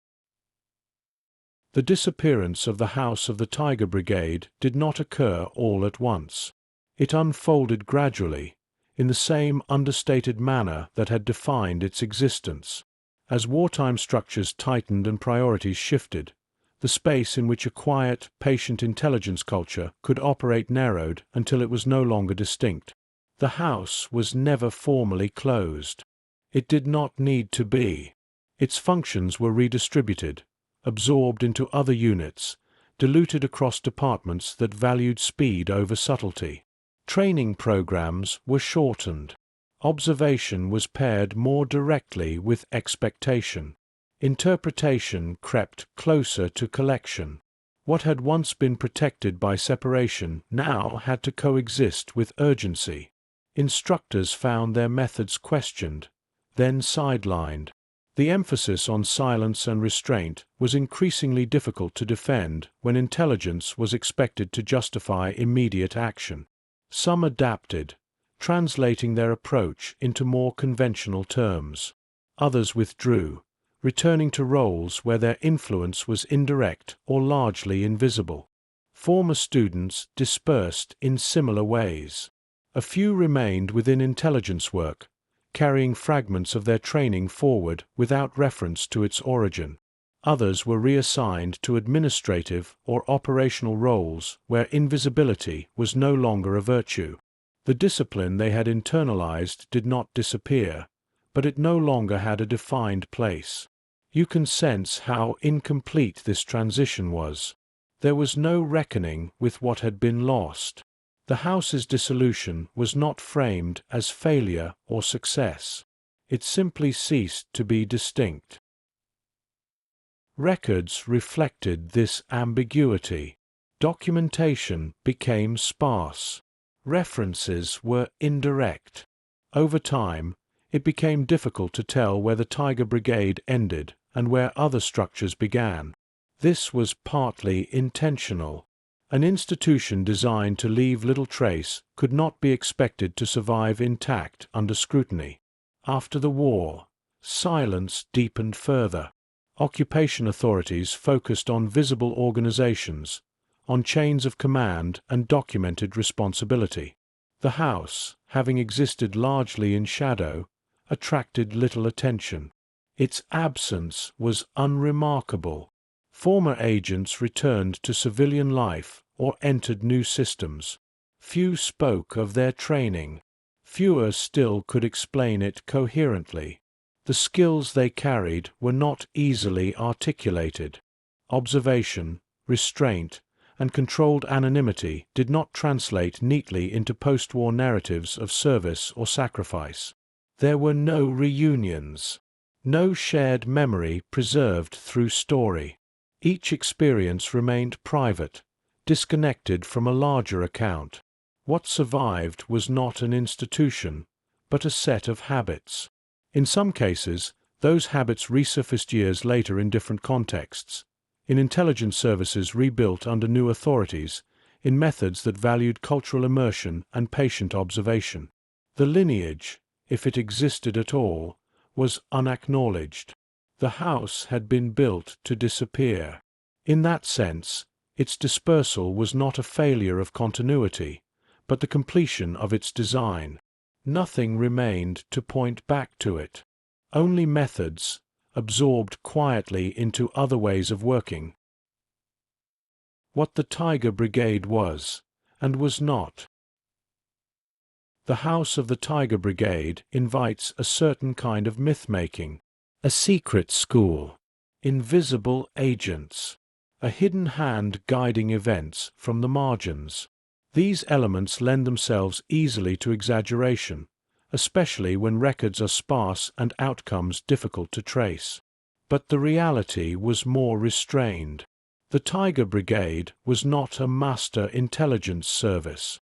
The disappearance of the House of the Tiger Brigade did not occur all at once. It unfolded gradually, in the same understated manner that had defined its existence. As wartime structures tightened and priorities shifted, the space in which a quiet, patient intelligence culture could operate narrowed until it was no longer distinct. The House was never formally closed. It did not need to be. Its functions were redistributed, absorbed into other units, diluted across departments that valued speed over subtlety. Training programs were shortened. Observation was paired more directly with expectation. Interpretation crept closer to collection. What had once been protected by separation now had to coexist with urgency. Instructors found their methods questioned, then sidelined. The emphasis on silence and restraint was increasingly difficult to defend when intelligence was expected to justify immediate action. Some adapted, translating their approach into more conventional terms. Others withdrew, returning to roles where their influence was indirect or largely invisible. Former students dispersed in similar ways. A few remained within intelligence work, carrying fragments of their training forward without reference to its origin. Others were reassigned to administrative or operational roles where invisibility was no longer a virtue. The discipline they had internalized did not disappear, but it no longer had a defined place. You can sense how incomplete this transition was. There was no reckoning with what had been lost. The House's dissolution was not framed as failure or success. It simply ceased to be distinct. Records reflected this ambiguity. Documentation became sparse. References were indirect. Over time, it became difficult to tell where the Tiger Brigade ended and where other structures began. This was partly intentional. An institution designed to leave little trace could not be expected to survive intact under scrutiny. After the war, silence deepened further. Occupation authorities focused on visible organizations, on chains of command and documented responsibility. The House, having existed largely in shadow, attracted little attention. Its absence was unremarkable. Former agents returned to civilian life or entered new systems. Few spoke of their training. Fewer still could explain it coherently. The skills they carried were not easily articulated. Observation, restraint, and controlled anonymity did not translate neatly into post-war narratives of service or sacrifice. There were no reunions, no shared memory preserved through story. Each experience remained private, disconnected from a larger account. What survived was not an institution, but a set of habits. In some cases, those habits resurfaced years later in different contexts, in intelligence services rebuilt under new authorities, in methods that valued cultural immersion and patient observation. The lineage, if it existed at all, was unacknowledged. The house had been built to disappear. In that sense, its dispersal was not a failure of continuity, but the completion of its design. Nothing remained to point back to it. Only methods, absorbed quietly into other ways of working. What the Tiger Brigade was, and was not. The House of the Tiger Brigade invites a certain kind of myth-making, a secret school, invisible agents, a hidden hand guiding events from the margins. These elements lend themselves easily to exaggeration, especially when records are sparse and outcomes difficult to trace. But the reality was more restrained. The Tiger Brigade was not a master intelligence service.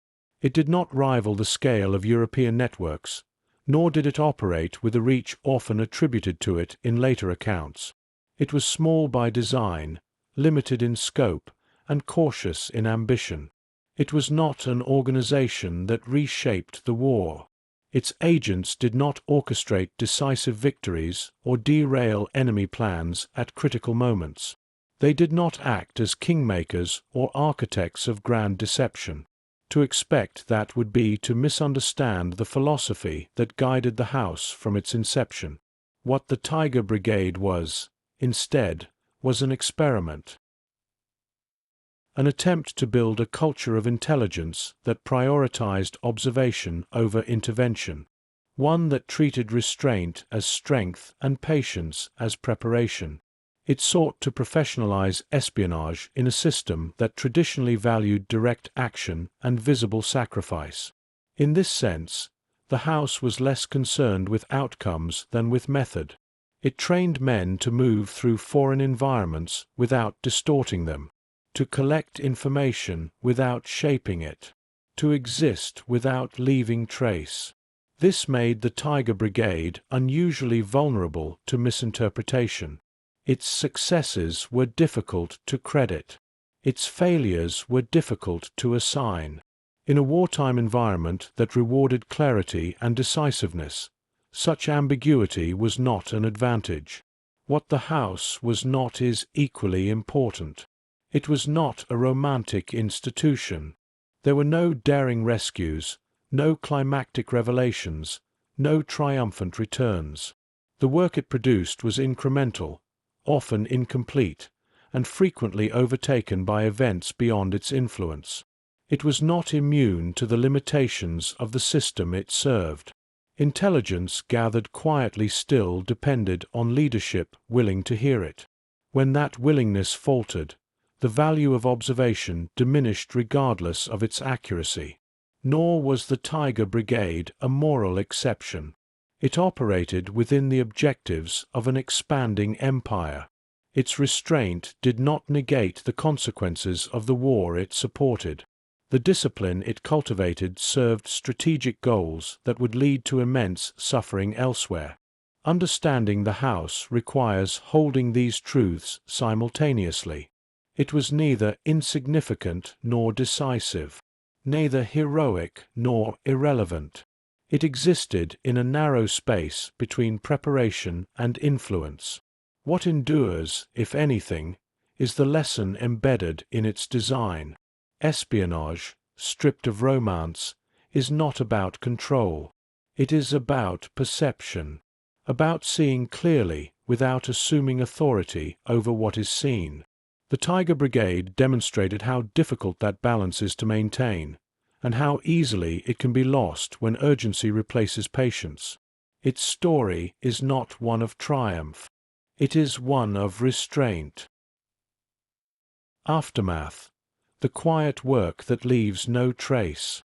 It did not rival the scale of European networks, nor did it operate with a reach often attributed to it in later accounts. It was small by design, limited in scope, and cautious in ambition. It was not an organization that reshaped the war. Its agents did not orchestrate decisive victories or derail enemy plans at critical moments. They did not act as kingmakers or architects of grand deception. To expect that would be to misunderstand the philosophy that guided the house from its inception. What the Tiger Brigade was, instead, was an experiment. An attempt to build a culture of intelligence that prioritized observation over intervention, one that treated restraint as strength and patience as preparation. It sought to professionalize espionage in a system that traditionally valued direct action and visible sacrifice. In this sense, the House was less concerned with outcomes than with method. It trained men to move through foreign environments without distorting them, to collect information without shaping it, to exist without leaving trace. This made the Tiger Brigade unusually vulnerable to misinterpretation. Its successes were difficult to credit. Its failures were difficult to assign. In a wartime environment that rewarded clarity and decisiveness, such ambiguity was not an advantage. What the House was not is equally important. It was not a romantic institution. There were no daring rescues, no climactic revelations, no triumphant returns. The work it produced was incremental, often incomplete, and frequently overtaken by events beyond its influence. It was not immune to the limitations of the system it served. Intelligence gathered quietly still depended on leadership willing to hear it. When that willingness faltered, the value of observation diminished regardless of its accuracy. Nor was the Tiger Brigade a moral exception. It operated within the objectives of an expanding empire. Its restraint did not negate the consequences of the war it supported. The discipline it cultivated served strategic goals that would lead to immense suffering elsewhere. Understanding the House requires holding these truths simultaneously. It was neither insignificant nor decisive, neither heroic nor irrelevant. It existed in a narrow space between preparation and influence. What endures, if anything, is the lesson embedded in its design. Espionage, stripped of romance, is not about control. It is about perception, about seeing clearly without assuming authority over what is seen. The Tiger Brigade demonstrated how difficult that balance is to maintain, and how easily it can be lost when urgency replaces patience. Its story is not one of triumph. It is one of restraint. Aftermath. The quiet work that leaves no trace.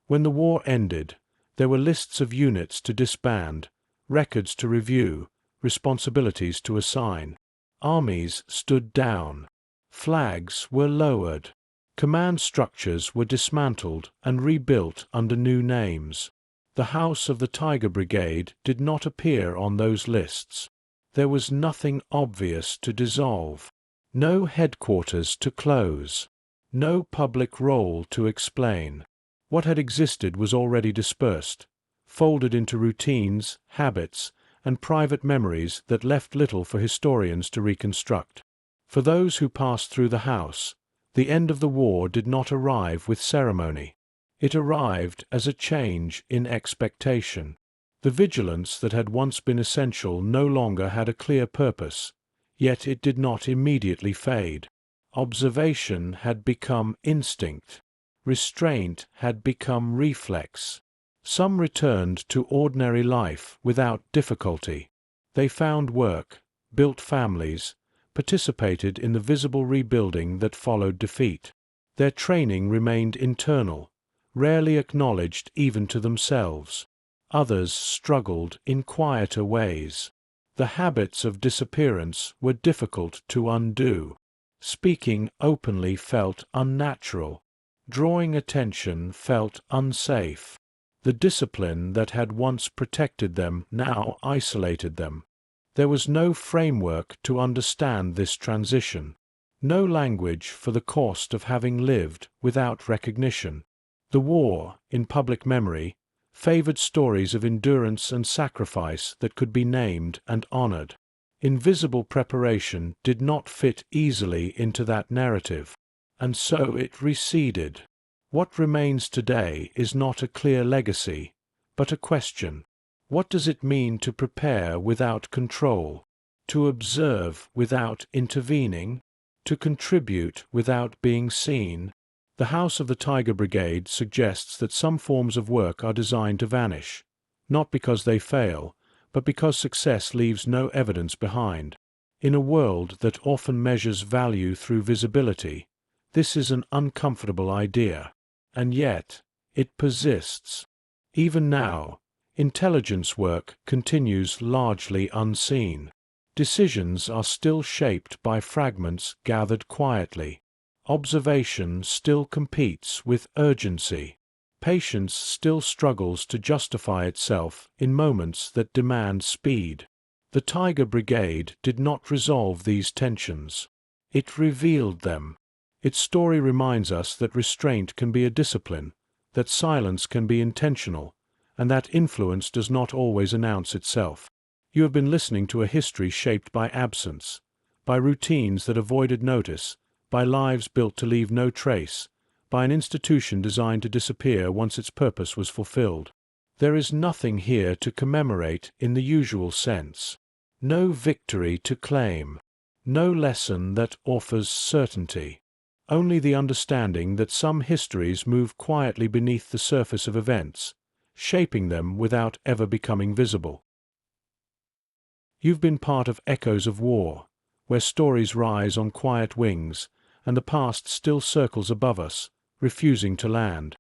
When the war ended, there were lists of units to disband, records to review, responsibilities to assign. Armies stood down. Flags were lowered. Command structures were dismantled and rebuilt under new names. The House of the Tiger Brigade did not appear on those lists. There was nothing obvious to dissolve, no headquarters to close, no public role to explain. What had existed was already dispersed, folded into routines, habits, and private memories that left little for historians to reconstruct. For those who passed through the house, the end of the war did not arrive with ceremony. It arrived as a change in expectation. The vigilance that had once been essential no longer had a clear purpose, yet it did not immediately fade. Observation had become instinct. Restraint had become reflex. Some returned to ordinary life without difficulty. They found work, built families, participated in the visible rebuilding that followed defeat. Their training remained internal, rarely acknowledged even to themselves. Others struggled in quieter ways. The habits of disappearance were difficult to undo. Speaking openly felt unnatural. Drawing attention felt unsafe. The discipline that had once protected them now isolated them. There was no framework to understand this transition, no language for the cost of having lived without recognition. The war, in public memory, favored stories of endurance and sacrifice that could be named and honored. Invisible preparation did not fit easily into that narrative, and so it receded. What remains today is not a clear legacy, but a question. What does it mean to prepare without control, to observe without intervening, to contribute without being seen? The House of the Tiger Brigade suggests that some forms of work are designed to vanish, not because they fail, but because success leaves no evidence behind. In a world that often measures value through visibility, this is an uncomfortable idea. And yet, it persists. Even now, intelligence work continues largely unseen. Decisions are still shaped by fragments gathered quietly. Observation still competes with urgency. Patience still struggles to justify itself in moments that demand speed. The Tiger Brigade did not resolve these tensions. It revealed them. Its story reminds us that restraint can be a discipline, that silence can be intentional, and that influence does not always announce itself. You have been listening to a history shaped by absence, by routines that avoided notice, by lives built to leave no trace, by an institution designed to disappear once its purpose was fulfilled. There is nothing here to commemorate in the usual sense. No victory to claim. No lesson that offers certainty. Only the understanding that some histories move quietly beneath the surface of events, shaping them without ever becoming visible. You've been part of Echoes of War, where stories rise on quiet wings, and the past still circles above us, refusing to land.